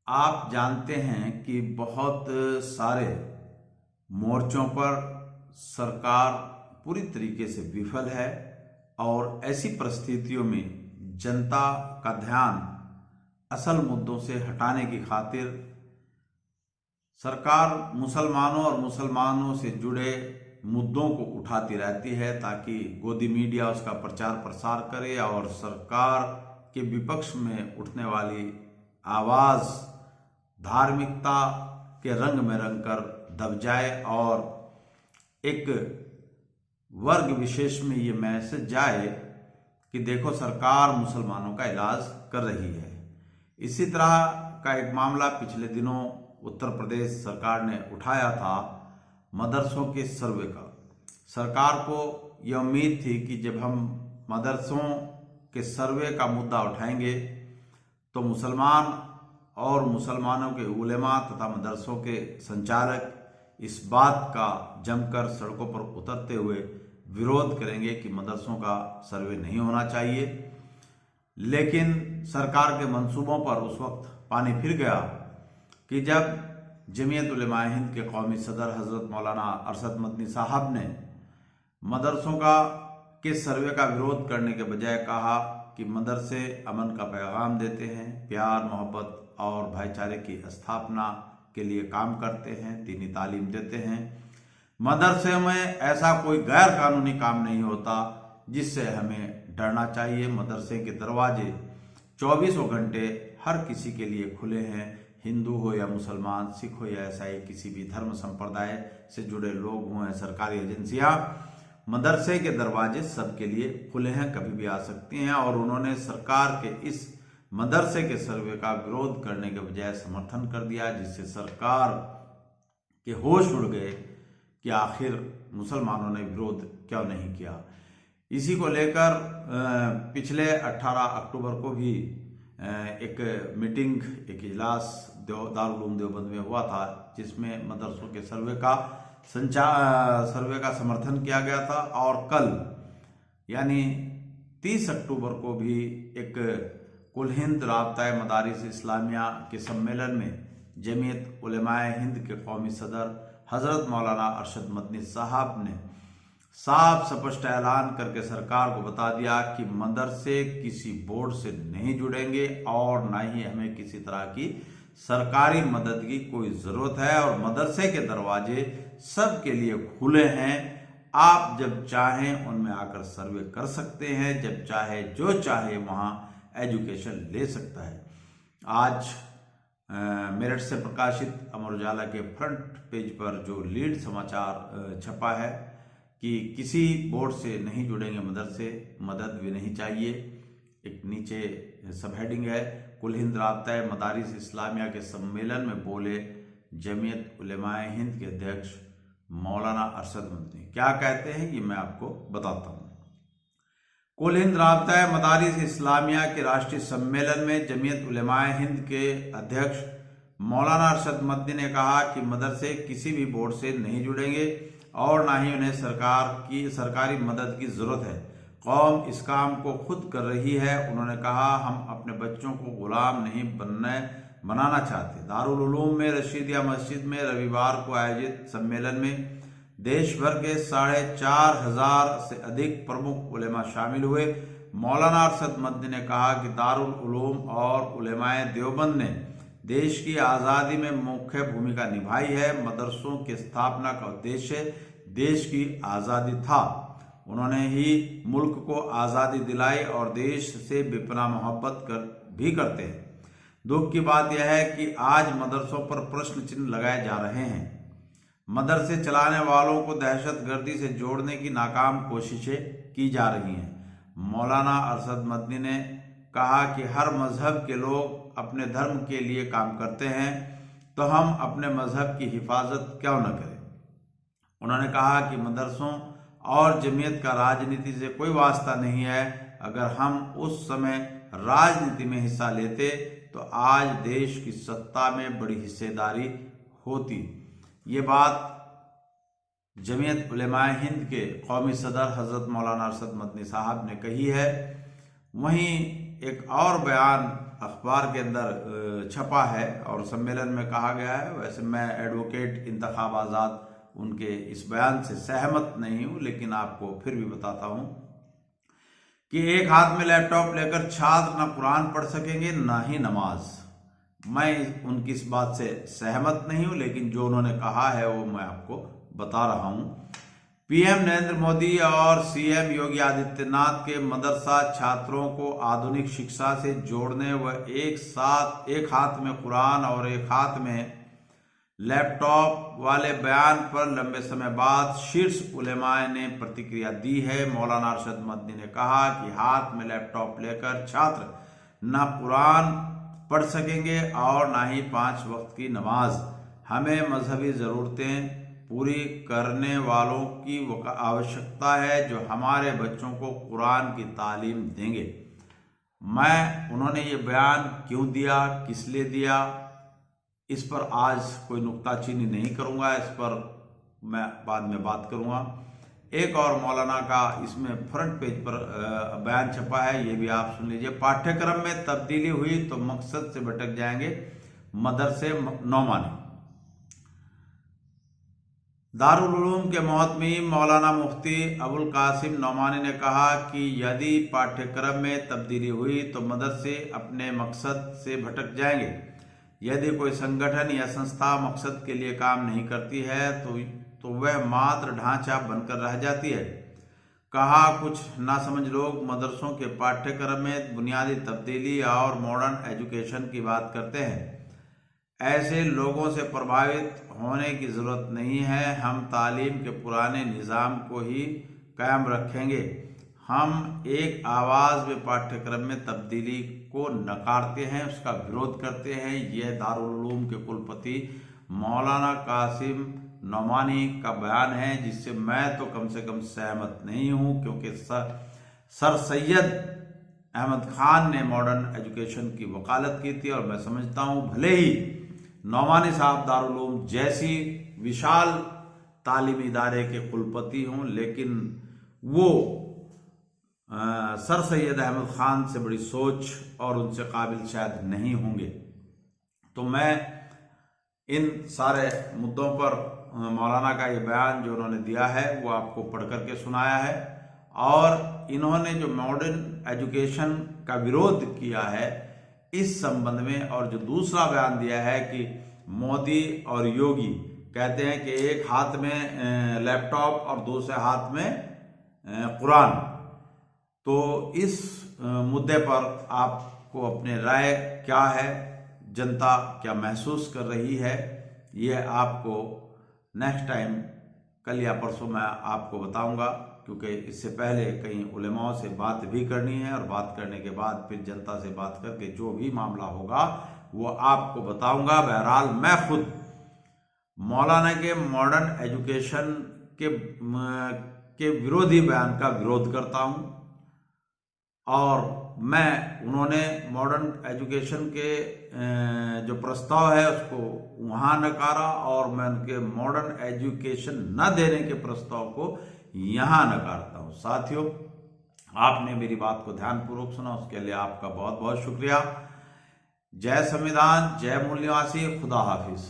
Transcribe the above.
आप जानते हैं कि बहुत सारे मोर्चों पर सरकार पूरी तरीके से विफल है और ऐसी परिस्थितियों में जनता का ध्यान असल मुद्दों से हटाने की खातिर सरकार मुसलमानों और मुसलमानों से जुड़े मुद्दों को उठाती रहती है ताकि गोदी मीडिया उसका प्रचार प्रसार करे और सरकार के विपक्ष में उठने वाली आवाज़ धार्मिकता के रंग में रंगकर दब जाए और एक वर्ग विशेष में ये मैसेज जाए कि देखो सरकार मुसलमानों का इलाज कर रही है। इसी तरह का एक मामला पिछले दिनों उत्तर प्रदेश सरकार ने उठाया था मदरसों के सर्वे का। सरकार को यह उम्मीद थी कि जब हम मदरसों के सर्वे का मुद्दा उठाएंगे तो मुसलमान और मुसलमानों के उलेमा तथा मदरसों के संचालक इस बात का जमकर सड़कों पर उतरते हुए विरोध करेंगे कि मदरसों का सर्वे नहीं होना चाहिए। लेकिन सरकार के मंसूबों पर उस वक्त पानी फिर गया कि जब जमीयत उलेमा हिंद के कौमी सदर हजरत मौलाना अरशद मदनी साहब ने मदरसों के सर्वे का विरोध करने के बजाय कहा कि मदरसे अमन का पैगाम देते हैं, प्यार मोहब्बत और भाईचारे की स्थापना के लिए काम करते हैं, दीनी तालीम देते हैं। मदरसे में ऐसा कोई गैर कानूनी काम नहीं होता जिससे हमें डरना चाहिए। मदरसे के दरवाजे 24 घंटे हर किसी के लिए खुले हैं, हिंदू हो या मुसलमान, सिख हो या ईसाई, किसी भी धर्म संप्रदाय से जुड़े लोग हों, सरकारी एजेंसियां, मदरसे के दरवाजे सबके लिए खुले हैं, कभी भी आ सकती हैं। और उन्होंने सरकार के इस मदरसे के सर्वे का विरोध करने के बजाय समर्थन कर दिया, जिससे सरकार के होश उड़ गए कि आखिर मुसलमानों ने विरोध क्यों नहीं किया। इसी को लेकर पिछले 18 अक्टूबर को भी एक मीटिंग, एक इजलास दारुल उलूम देवबंद में हुआ था, जिसमें मदरसों के सर्वे का समर्थन किया गया था। और कल यानी 30 अक्टूबर को भी एक कुल हिंद राब्ता मदारिस इस्लामिया के सम्मेलन में जमीयत उलेमाए हिंद के कौमी सदर हजरत मौलाना अरशद मदनी साहब ने साफ स्पष्ट ऐलान करके सरकार को बता दिया कि मदरसे किसी बोर्ड से नहीं जुड़ेंगे और ना ही हमें किसी तरह की सरकारी मदद की कोई जरूरत है, और मदरसे के दरवाजे सबके लिए खुले हैं। आप जब चाहें उनमें आकर सर्वे कर सकते हैं, जब चाहे जो चाहे वहां एजुकेशन ले सकता है। आज मेरठ से प्रकाशित अमर उजाला के फ्रंट पेज पर जो लीड समाचार छपा है कि किसी बोर्ड से नहीं जुड़ेंगे मदरसे, मदद भी नहीं चाहिए। एक नीचे सब हेडिंग है, कुल हिंद राब्ता मदारिस इस्लामिया के सम्मेलन में बोले जमीयत उलेमाए हिंद के अध्यक्ष मौलाना अरशद मदनी। क्या कहते हैं ये मैं आपको बताता हूँ। कुल हिंद राब्ता मदारिस इस्लामिया के राष्ट्रीय सम्मेलन में जमीयत उलेमाए हिंद के अध्यक्ष मौलाना अरशद मदनी ने कहा कि मदरसे किसी भी बोर्ड से नहीं जुड़ेंगे और ना ही उन्हें सरकारी मदद की जरूरत है। कौम इस काम को खुद कर रही है। उन्होंने कहा, हम अपने बच्चों को गुलाम नहीं बनाना चाहते। दारुल उलूम में रशीदिया मस्जिद में रविवार को आयोजित सम्मेलन में देश भर के 4,500 से अधिक प्रमुख उलेमा शामिल हुए। मौलाना अरशद मदनी ने कहा कि दारुल उलूम और उलेमाए देवबंद ने देश की आज़ादी में मुख्य भूमिका निभाई है। मदरसों की स्थापना का उद्देश्य देश की आज़ादी था। उन्होंने ही मुल्क को आज़ादी दिलाई और देश से बेपनाह मोहब्बत भी करते हैं। दुख की बात यह है कि आज मदरसों पर प्रश्न चिन्ह लगाए जा रहे हैं। मदरसे चलाने वालों को दहशतगर्दी से जोड़ने की नाकाम कोशिशें की जा रही हैं। मौलाना अरशद मदनी ने कहा कि हर मजहब के लोग अपने धर्म के लिए काम करते हैं, तो हम अपने मजहब की हिफाजत क्यों न करें। उन्होंने कहा कि मदरसों और जमीयत का राजनीति से कोई वास्ता नहीं है। अगर हम उस समय राजनीति में हिस्सा लेते तो आज देश की सत्ता में बड़ी हिस्सेदारी होती। ये बात जमीयत उलेमाए हिंद के कौमी सदर हजरत मौलाना अरशद मदनी साहब ने कही है। वहीं एक और बयान अखबार के अंदर छपा है और सम्मेलन में कहा गया है। वैसे मैं एडवोकेट इंतखाब आज़ाद उनके इस बयान से सहमत नहीं हूं, लेकिन आपको फिर भी बताता हूं कि एक हाथ में लैपटॉप लेकर छात्र ना कुरान पढ़ सकेंगे ना ही नमाज। मैं उनकी इस बात से सहमत नहीं हूं, लेकिन जो उन्होंने कहा है वो मैं आपको बता रहा हूं। पीएम नरेंद्र मोदी और सीएम योगी आदित्यनाथ के मदरसा छात्रों को आधुनिक शिक्षा से जोड़ने व एक हाथ में कुरान और एक हाथ में लैपटॉप वाले बयान पर लंबे समय बाद शीर्ष उलेमाए ने प्रतिक्रिया दी है। मौलाना अरशद मदनी ने कहा कि हाथ में लैपटॉप लेकर छात्र न कुरान पढ़ सकेंगे और ना ही 5 वक्त की नमाज। हमें मजहबी ज़रूरतें पूरी करने वालों की आवश्यकता है जो हमारे बच्चों को कुरान की तालीम देंगे। उन्होंने ये बयान क्यों दिया, किस लिए दिया, इस पर आज कोई नुक्ताचीनी नहीं करूंगा, इस पर मैं बाद में बात करूंगा। एक और मौलाना का इसमें फ्रंट पेज पर बयान छपा है, ये भी आप सुन लीजिए। पाठ्यक्रम में तब्दीली हुई तो मकसद से भटक जाएंगे मदरसे नौमानी। दारुल उलूम के मोहतमीम मौलाना मुफ्ती अबुल कासिम नौमानी ने कहा कि यदि पाठ्यक्रम में तब्दीली हुई तो मदरसे अपने मकसद से भटक जाएंगे। यदि कोई संगठन या संस्था मकसद के लिए काम नहीं करती है तो वह मात्र ढांचा बनकर रह जाती है। कहा, कुछ नासमझ लोग मदरसों के पाठ्यक्रम में बुनियादी तब्दीली और मॉडर्न एजुकेशन की बात करते हैं। ऐसे लोगों से प्रभावित होने की जरूरत नहीं है। हम तालीम के पुराने निज़ाम को ही कायम रखेंगे। हम एक आवाज़ में पाठ्यक्रम में तब्दीली को नकारते हैं, उसका विरोध करते हैं। यह दारुल उलूम के कुलपति मौलाना कासिम नौमानी का बयान है, जिससे मैं तो कम से कम सहमत नहीं हूँ, क्योंकि सर सैयद अहमद खान ने मॉडर्न एजुकेशन की वकालत की थी और मैं समझता हूँ भले ही नौमानी साहब दारुल उलूम जैसी विशाल तालीमी इदारे के कुलपति हों, लेकिन वो सर सैयद अहमद खान से बड़ी सोच और उनसे काबिल शायद नहीं होंगे। तो मैं इन सारे मुद्दों पर मौलाना का ये बयान जो उन्होंने दिया है वो आपको पढ़ करके सुनाया है। और इन्होंने जो मॉडर्न एजुकेशन का विरोध किया है इस संबंध में, और जो दूसरा बयान दिया है कि मोदी और योगी कहते हैं कि एक हाथ में लैपटॉप और दूसरे हाथ में कुरान, तो इस मुद्दे पर आपको अपने राय क्या है, जनता क्या महसूस कर रही है, ये आपको नेक्स्ट टाइम कल या परसों मैं आपको बताऊंगा, क्योंकि इससे पहले कई उलेमाओं से बात भी करनी है और बात करने के बाद फिर जनता से बात करके जो भी मामला होगा वो आपको बताऊंगा। बहरहाल मैं खुद मौलाना के मॉडर्न एजुकेशन के विरोधी बयान का विरोध करता हूं और उन्होंने मॉडर्न एजुकेशन के जो प्रस्ताव है उसको वहां नकारा और मैं उनके मॉडर्न एजुकेशन न देने के प्रस्ताव को यहां नकारता हूं। साथियों, आपने मेरी बात को ध्यानपूर्वक सुना, उसके लिए आपका बहुत बहुत शुक्रिया। जय संविधान, जय मूल निवासी, खुदा हाफिज।